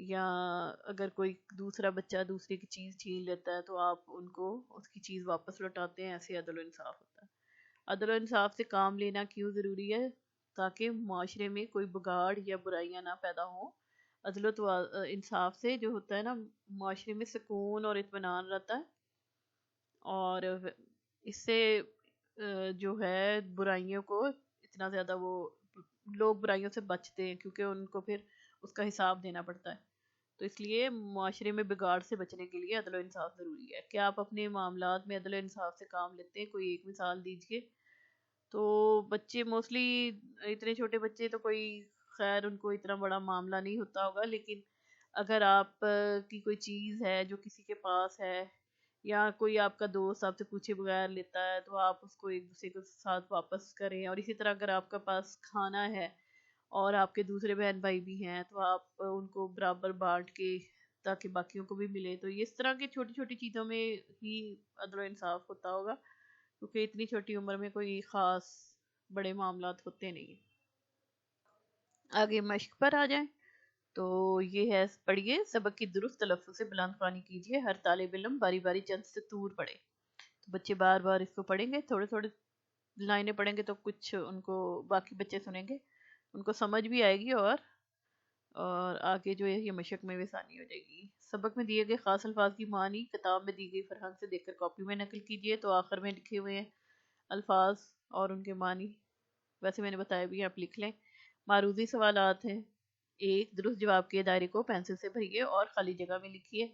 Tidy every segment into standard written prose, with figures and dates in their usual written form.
یا اگر کوئی دوسرا بچہ دوسرے کی چیز چھین لیتا ہے تو آپ ان کو اس کی چیز واپس لوٹاتے ہیں. ایسے عدل و انصاف ہوتا ہے. عدل و انصاف سے کام لینا کیوں ضروری ہے؟ تاکہ معاشرے میں کوئی بگاڑ یا برائیاں نہ پیدا ہوں. عدل و انصاف سے جو ہوتا ہے نا، معاشرے میں سکون اور اطمینان رہتا ہے، اور اس سے جو ہے برائیوں کو اتنا زیادہ وہ لوگ برائیوں سے بچتے ہیں، کیونکہ ان کو پھر اس کا حساب دینا پڑتا ہے. تو اس لیے معاشرے میں بگاڑ سے بچنے کے لیے عدل و انصاف ضروری ہے. کیا آپ اپنے معاملات میں عدل و انصاف سے کام لیتے ہیں؟ کوئی ایک مثال دیجیے. تو بچے موسٹلی، اتنے چھوٹے بچے تو کوئی خیر ان کو اتنا بڑا معاملہ نہیں ہوتا ہوگا، لیکن اگر آپ کی کوئی چیز ہے جو کسی کے پاس ہے، یا کوئی آپ کا دوست آپ سے پوچھے بغیر لیتا ہے، تو آپ اس کو ایک دوسرے کے ساتھ واپس کریں. اور اسی طرح اگر آپ کا پاس کھانا ہے اور آپ کے دوسرے بہن بھائی بھی ہیں، تو آپ ان کو برابر بانٹ کے تاکہ باقیوں کو بھی ملے. تو اس طرح کی چھوٹی چھوٹی چیزوں میں ہی عدل و انصاف ہوتا ہوگا، کیونکہ اتنی چھوٹی عمر میں کوئی خاص بڑے معاملات ہوتے نہیں. آگے مشق پر آ جائیں. تو یہ ہے، پڑھیے. سبق کی درست تلفظ سے بلند خوانی کیجیے. ہر طالب علم باری باری چند سطور پڑھے. تو بچے بار بار اس کو پڑھیں گے، تھوڑے تھوڑے لائنیں پڑھیں گے تو کچھ ان کو باقی بچے سنیں گے، ان کو سمجھ بھی آئے گی، اور آگے جو ہے یہ مشق میں بھی آسانی ہو جائے گی. سبق میں دیے گئے خاص الفاظ کی معنی کتاب میں دی گئی فرہنگ سے دیکھ کر کاپی میں نقل کیجیے. تو آخر میں لکھے ہوئے ہیں الفاظ اور ان کے معنی، ویسے میں نے بتایا بھی، آپ لکھ لیں. معروضی سوالات ہیں. ایک، درست جواب کے دائرے کو پینسل سے بھریے اور خالی جگہ میں لکھیے.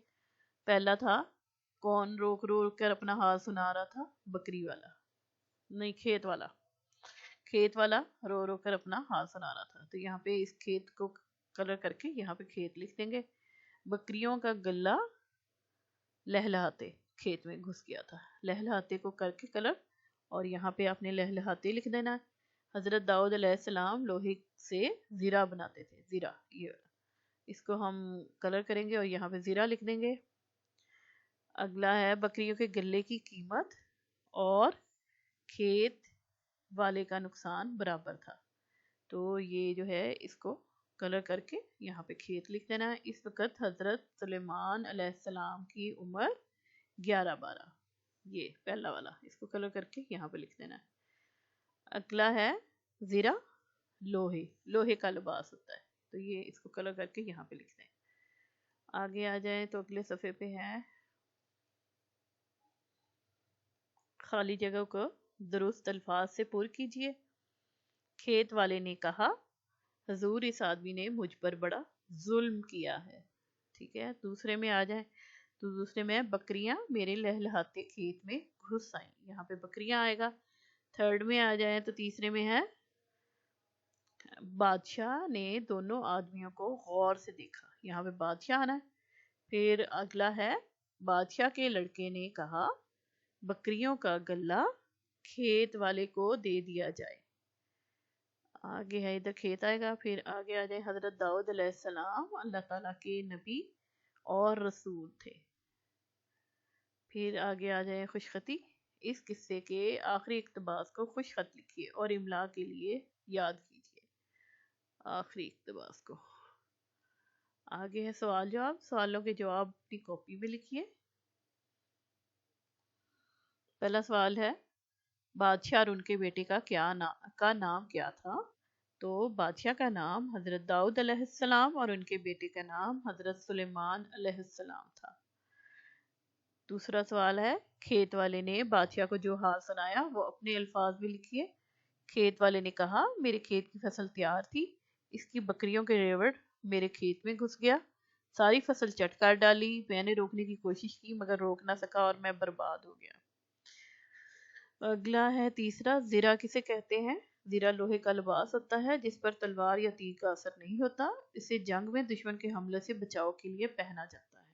پہلا تھا، کون روک روک کر اپنا حال سنا رہا تھا؟ بکری والا، نہیں، کھیت والا. کھیت والا رو رو کر اپنا حال سنا رہا تھا. تو یہاں پہ اس کھیت کو کلر کر کے یہاں پہ کھیت لکھ دیں گے. بکریوں کا گلہ لہلہاتے کھیت میں گھس گیا تھا. لہلہاتے کو کر کے کلر، اور یہاں پہ آپ نے لہلہاتے لکھ دینا ہے. حضرت داؤد علیہ السلام لوہے سے زیرہ بناتے تھے. زیرہ، یہ اس کو ہم کلر کریں گے اور یہاں پہ زیرہ لکھ دیں گے. اگلا ہے، بکریوں کے گلے کی قیمت اور کھیت والے کا نقصان برابر تھا. تو یہ جو ہے اس کو کلر کر کے یہاں پہ کھیت لکھ دینا ہے. اس وقت حضرت سلیمان علیہ السلام کی عمر 11-12. یہ پہلا والا، اس کو کلر کر کے یہاں پہ لکھ دینا ہے. اگلا ہے زیرہ، لوہے کا لباس ہوتا ہے. تو یہ اس کو کلر کر کے یہاں پہ لکھ دیں. آگے آ جائیں تو اگلے صفحے پہ ہے، خالی جگہ کو درست الفاظ سے پر کیجیے. کھیت والے نے کہا، حضور اس آدمی نے مجھ پر بڑا ظلم کیا ہے. ٹھیک ہے. دوسرے میں آ جائیں تو دوسرے میں بکریاں میرے لہلہاتے کھیت میں گھس آئیں. یہاں پہ بکریاں آئے گا. تھرڈ میں آ جائیں تو تیسرے میں ہے، بادشاہ نے دونوں آدمیوں کو غور سے دیکھا. یہاں پہ بادشاہ آنا ہے. پھر اگلا ہے، بادشاہ کے لڑکے نے کہا بکریوں کا گلہ کھیت والے کو دے دیا جائے. آگے ہے، ادھر کھیت آئے گا. پھر آگے آ جائے، حضرت داؤد علیہ السلام اللہ تعالیٰ کے نبی اور رسول تھے. پھر آگے آ جائے خوش خطی. اس قصے کے آخری اقتباس کو خوش خط لکھیے اور املا کے لیے یاد کیجیے آخری اقتباس کو. آگے ہے سوال جواب. سوالوں کے جواب اپنی کاپی میں لکھیے. پہلا سوال ہے، بادشاہ اور ان کے بیٹے کا نام کیا تھا؟ تو بادشاہ کا نام حضرت داؤد علیہ السلام اور ان کے بیٹے کا نام حضرت سلیمان علیہ السلام تھا. دوسرا سوال ہے، کھیت والے نے بادشاہ کو جو حال سنایا وہ اپنے الفاظ میں لکھیے. کھیت والے نے کہا، میرے کھیت کی فصل تیار تھی، اس کی بکریوں کے ریوڑ میرے کھیت میں گھس گیا، ساری فصل چٹ کر ڈالی. میں نے روکنے کی کوشش کی مگر روک نہ سکا اور میں برباد ہو گیا. اگلا ہے تیسرا، زرہ کسے کہتے ہیں؟ زرہ لوہے کا لباس ہوتا ہے جس پر تلوار یا تیر کا اثر نہیں ہوتا. اسے جنگ میں دشمن کے حملے سے بچاؤ کے لیے پہنا جاتا ہے.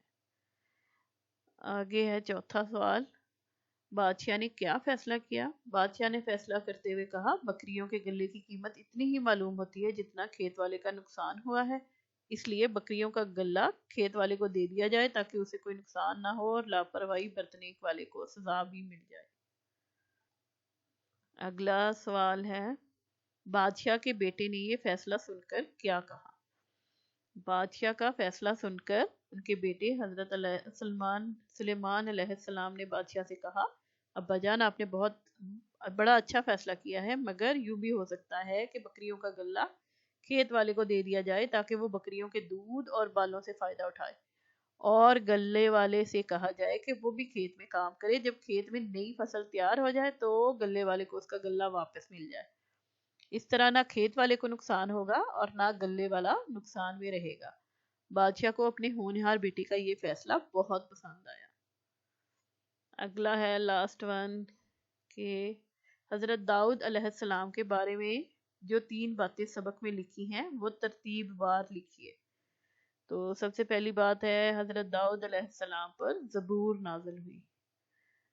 آگے ہے چوتھا سوال، بادشاہ نے کیا فیصلہ کیا؟ بادشاہ نے فیصلہ کرتے ہوئے کہا، بکریوں کے گلے کی قیمت اتنی ہی معلوم ہوتی ہے جتنا کھیت والے کا نقصان ہوا ہے، اس لیے بکریوں کا گلہ کھیت والے کو دے دیا جائے تاکہ اسے کوئی نقصان نہ ہو اور لاپرواہی برتنے والے کو سزا بھی مل جائے. اگلا سوال ہے، بادشاہ کے بیٹے نے یہ فیصلہ سن کر کیا کہا؟ بادشاہ کا فیصلہ سن کر ان کے بیٹے حضرت سلیمان علیہ السلام نے بادشاہ سے کہا، ابا جان آپ نے بہت بڑا اچھا فیصلہ کیا ہے، مگر یوں بھی ہو سکتا ہے کہ بکریوں کا غلہ کھیت والے کو دے دیا جائے تاکہ وہ بکریوں کے دودھ اور بالوں سے فائدہ اٹھائے، اور غلے والے سے کہا جائے کہ وہ بھی کھیت میں کام کرے، جب کھیت میں نئی فصل تیار ہو جائے تو غلے والے کو اس کا غلہ واپس مل جائے۔ اس طرح نہ کھیت والے کو نقصان ہوگا اور نہ غلے والا نقصان میں رہے گا۔ بادشاہ کو اپنے ہونہار بیٹی کا یہ فیصلہ بہت پسند آیا۔ اگلا ہے لاسٹ ون کہ حضرت داؤد علیہ السلام کے بارے میں جو 3 باتیں سبق میں لکھی ہیں وہ ترتیب وار لکھیے۔ تو سب سے پہلی بات ہے حضرت داؤد علیہ السلام پر زبور نازل ہوئی۔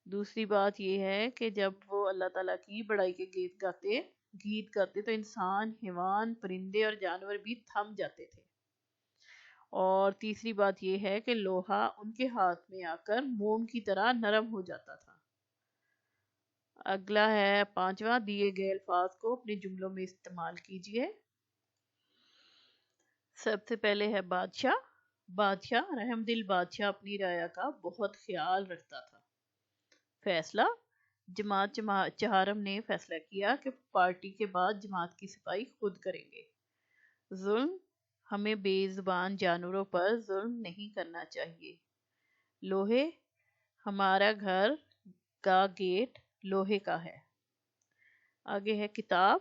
دوسری بات یہ ہے کہ جب وہ اللہ تعالیٰ کی بڑائی کے گیت گاتے تو انسان، حیوان، پرندے اور جانور بھی تھم جاتے تھے۔ اور تیسری بات یہ ہے کہ لوہا ان کے ہاتھ میں آ کر موم کی طرح نرم ہو جاتا تھا۔ اگلا ہے 5واں، دیے گئے الفاظ کو اپنے جملوں میں استعمال کیجیے۔ سب سے پہلے ہے بادشاہ رحم دل بادشاہ اپنی رعایا کا بہت خیال رکھتا تھا۔ فیصلہ، جماعت چہارم نے فیصلہ کیا کہ پارٹی کے بعد جماعت کی صفائی خود کریں گے۔ ظلم، ہمیں بے زبان جانوروں پر ظلم نہیں کرنا چاہیے۔ لوہے، ہمارا گھر کا گیٹ لوہے کا ہے۔ آگے ہے کتاب،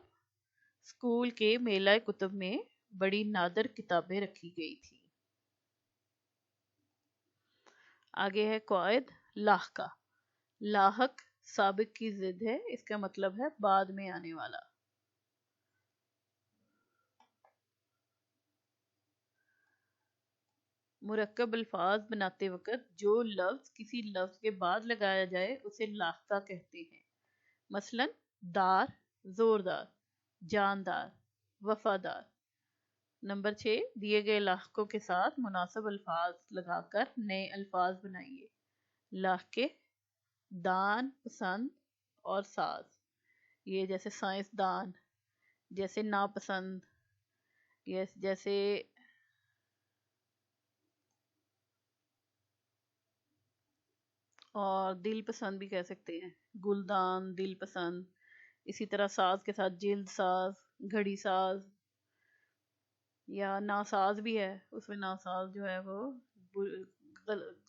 اسکول کے میلہ کتب میں بڑی نادر کتابیں رکھی گئی تھی۔ آگے ہے قائد، لاحق سابق کی ضد ہے، اس کا مطلب ہے بعد میں آنے والا۔ مرکب الفاظ بناتے وقت جو لفظ کسی لفظ کے بعد لگایا جائے اسے لاحقہ کہتے ہیں۔ مثلا دار، زوردار، جاندار، وفادار۔ نمبر 6، دیے گئے لاحقوں کے ساتھ مناسب الفاظ لگا کر نئے الفاظ بنائیے۔ لاحقے، دان، پسند اور ساز، یہ جیسے سائنسدان، جیسے ناپسند، جیسے اور دل پسند بھی کہہ سکتے ہیں، گلدان، دل پسند۔ اسی طرح ساز کے ساتھ جلد ساز، گھڑی ساز، یا ناساز بھی ہے، اس میں ناساز جو ہے وہ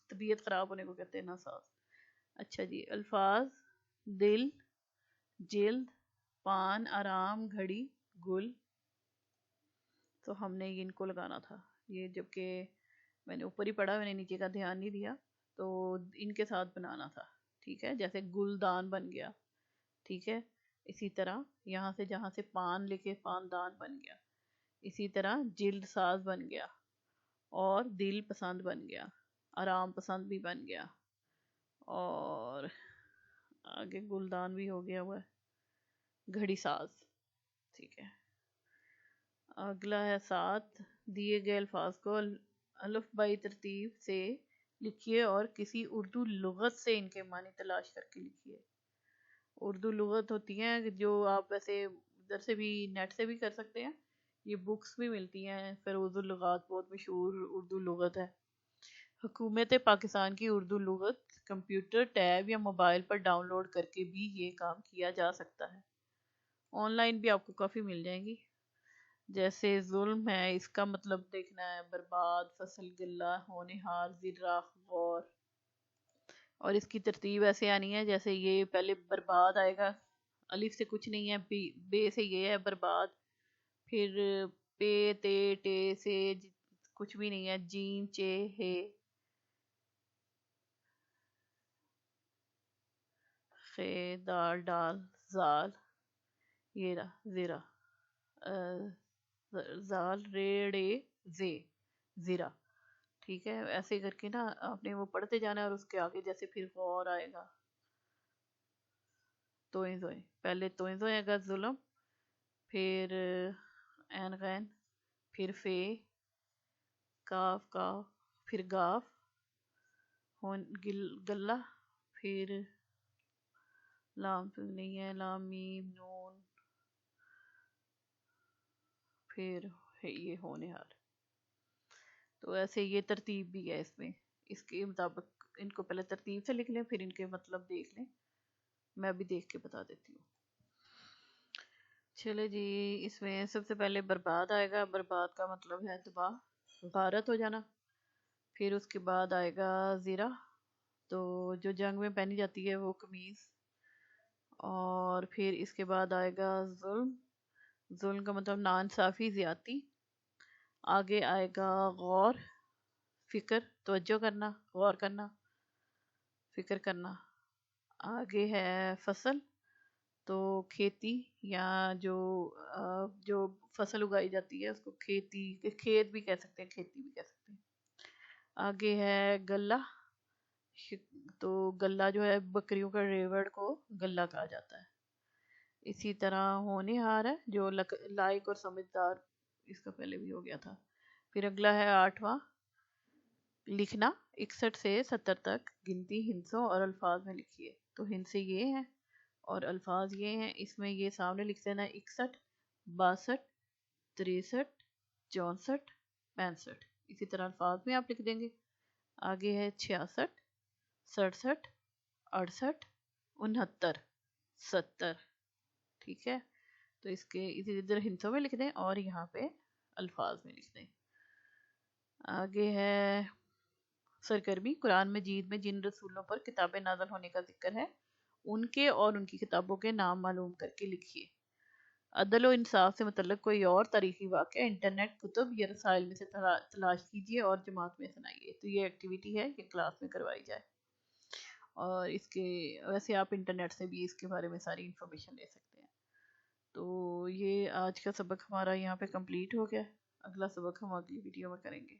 طبیعت خراب ہونے کو کہتے ہیں ناساز۔ اچھا جی، الفاظ، دل، جلد، پان، آرام، گھڑی، گل، تو ہم نے ان کو لگانا تھا۔ یہ جبکہ میں نے اوپر ہی پڑھا، میں نے نیچے کا دھیان نہیں دیا، تو ان کے ساتھ بنانا تھا، ٹھیک ہے، جیسے گلدان بن گیا، ٹھیک ہے۔ اسی طرح یہاں سے جہاں سے پان لے کے پاندان بن گیا، اسی طرح جلد ساز بن گیا، اور دل پسند بن گیا، آرام پسند بھی بن گیا، اور آگے گلدان بھی ہو گیا ہوا ہے، گھڑی ساز، ٹھیک ہے۔ اگلا ہے 7، دیے گئے الفاظ کو الف بائی ترتیب سے لکھیے اور کسی اردو لغت سے ان کے معنی تلاش کر کے لکھیے۔ اردو لغت ہوتی ہیں جو آپ ویسے ادھر سے بھی نیٹ سے بھی کر سکتے ہیں، یہ بکس بھی ملتی ہیں، فیروز اللغات بہت مشہور اردو لغت ہے۔ حکومت پاکستان کی اردو لغت کمپیوٹر، ٹیب یا موبائل پر ڈاؤن لوڈ کر کے بھی یہ کام کیا جا سکتا ہے۔ آن لائن بھی آپ کو کافی مل جائیں گی۔ جیسے ظلم ہے، اس کا مطلب دیکھنا ہے برباد، فصل گلہ، ہونہار، ذرہ، غور، اور اس کی ترتیب ایسے آنی ہے جیسے یہ پہلے برباد آئے گا، الف سے کچھ نہیں ہے، بے سے یہ ہے برباد، پھر پے تے ٹے سے کچھ بھی نہیں ہے، جیم چے ہے، خے دال ڈال زال، یہ رہا زیرہ، زال ریڑے زے، زیرہ، ٹھیک ہے۔ ایسے کر کے نا آپ نے وہ پڑھتے جانا ہے، اور اس کے آگے جیسے پھر غور آئے گا، توئیں زوئیں، پہلے توئیں زوئیں گا ظلم، پھر عین غین، پھر فے، کاف کاف، پھر گاف، گلہ، پھر لام تو نہیں ہے، لام میم نون، پھر یہ ہونہار۔ تو ایسے یہ ترتیب بھی ہے اس میں، اس کے مطابق ان کو پہلے ترتیب سے لکھ لیں، پھر ان کے مطلب دیکھ لیں. میں بھی دیکھ کے بتا دیتی ہوں. چلے جی، اس میں سب سے پہلے برباد آئے گا. برباد کا مطلب ہے تباہ، غارت ہو جانا. پھر اس کے بعد آئے گا زیرہ، تو جو جنگ میں پہنی جاتی ہے وہ قمیض. اور پھر اس کے بعد آئے گا ظلم. ظلم کا مطلب ناانصافی، زیادتی. آگے آئے گا غور، فکر، توجہ کرنا، غور کرنا، فکر کرنا. آگے ہے فصل، تو کھیتی یا جو فصل اگائی جاتی ہے اس کو کھیتی، کھیت بھی کہہ سکتے ہیں، کھیتی بھی کہہ سکتے ہیں. آگے ہے غلہ، تو غلہ جو ہے بکریوں کا ریوڑ کو غلہ کہا جاتا ہے. اسی طرح ہونہار ہے جو لائق اور سمجھدار، اس کا پہلے بھی ہو گیا تھا. پھر اگلا ہے 8واں لکھنا، 61 سے 70 تک گنتی ہندسوں اور الفاظ میں لکھیے. تو ہندسے یہ ہیں اور الفاظ یہ ہیں. اس میں یہ سامنے لکھ دینا 61، 62، 63، 64، 65. اسی طرح الفاظ میں آپ لکھ دیں گے. آگے ہے 66، 67، 68، 69، 70. ٹھیک ہے، تو اس کے ادھر ہندسوں میں لکھ دیں اور یہاں پہ الفاظ میں لکھ دیں. آگے ہے سرگرمی. قرآن مجید میں جن رسولوں پر کتابیں نازل ہونے کا ذکر ہے ان کے اور ان کی کتابوں کے نام معلوم کر کے لکھیے. عدل و انصاف سے متعلق کوئی اور تاریخی واقعہ انٹرنیٹ، کتب یا رسائل میں سے تلاش کیجیے اور جماعت میں سنائیے. تو یہ ایکٹیویٹی ہے، یہ کلاس میں کروائی جائے. اور اس کے ویسے آپ انٹرنیٹ سے بھی اس کے بارے میں ساری انفارمیشن لے سکتے ہیں. تو یہ آج کا سبق ہمارا یہاں پہ کمپلیٹ ہو گیا. اگلا سبق ہم اگلی ویڈیو میں کریں گے.